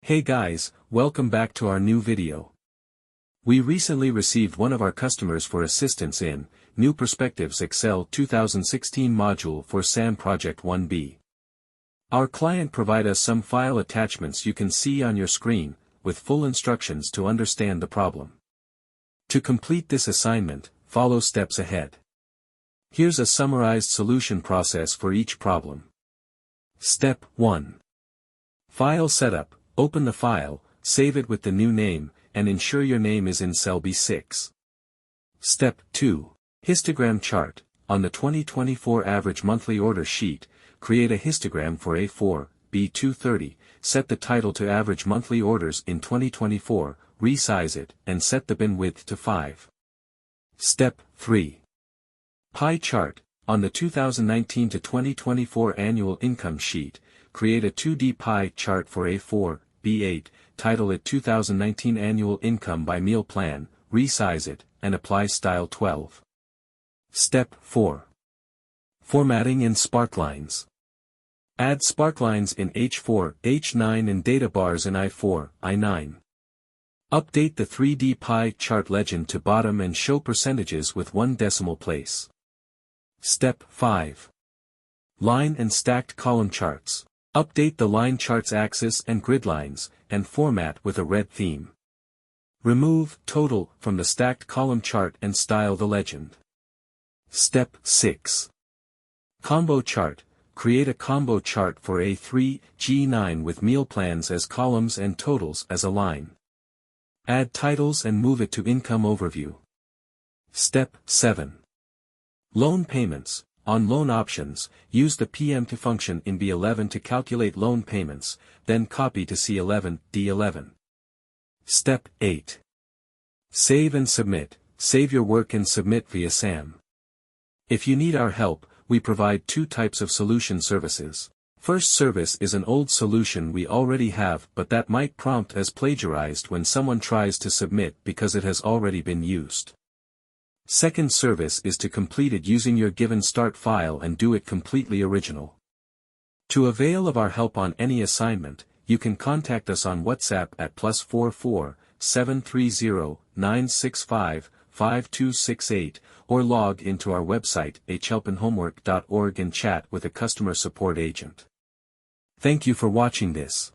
Hey guys, welcome back to our new video. We recently received one of our customers for assistance in New Perspectives Excel 2016 module for SAM Project 1B. Our client provided us some file attachments you can see on your screen, with full instructions to understand the problem. To complete this assignment, follow steps ahead. Here's a summarized solution process for each problem. Step 1. File setup. Open the file, save it with the new name, and ensure your name is in cell B6. Step 2. Histogram chart. On the 2024 average monthly order sheet, create a histogram for A4, B230, set the title to average monthly orders in 2024, resize it, and set the bin width to 5. Step 3. Pie chart. On the 2019 to 2024 annual income sheet, create a 2D pie chart for A4, B8, title it 2019 Annual Income by Meal Plan, resize it, and apply style 12. Step 4. Formatting in sparklines. Add sparklines in H4, H9 and data bars in I4, I9. Update the 3D pie chart legend to bottom and show percentages with 1 decimal place. Step 5. Line and stacked column charts. Update the line charts axis and grid lines, and format with a red theme. Remove total from the stacked column chart and style the legend. Step 6. Combo chart. Create a combo chart for A3, G9 with meal plans as columns and totals as a line. Add titles and move it to income overview. Step 7. Loan payments. On loan options, use the PM2 function in B11 to calculate loan payments, then copy to C11, D11. Step 8. Save and submit. Save your work and submit via SAM. If you need our help, we provide 2 types of solution services. First service is an old solution we already have but that might prompt as plagiarized when someone tries to submit because it has already been used. Second service is to complete it using your given start file and do it completely original. To avail of our help on any assignment, you can contact us on WhatsApp at +44 730 965 5268 or log into our website hhelpinhomework.org and chat with a customer support agent. Thank you for watching this.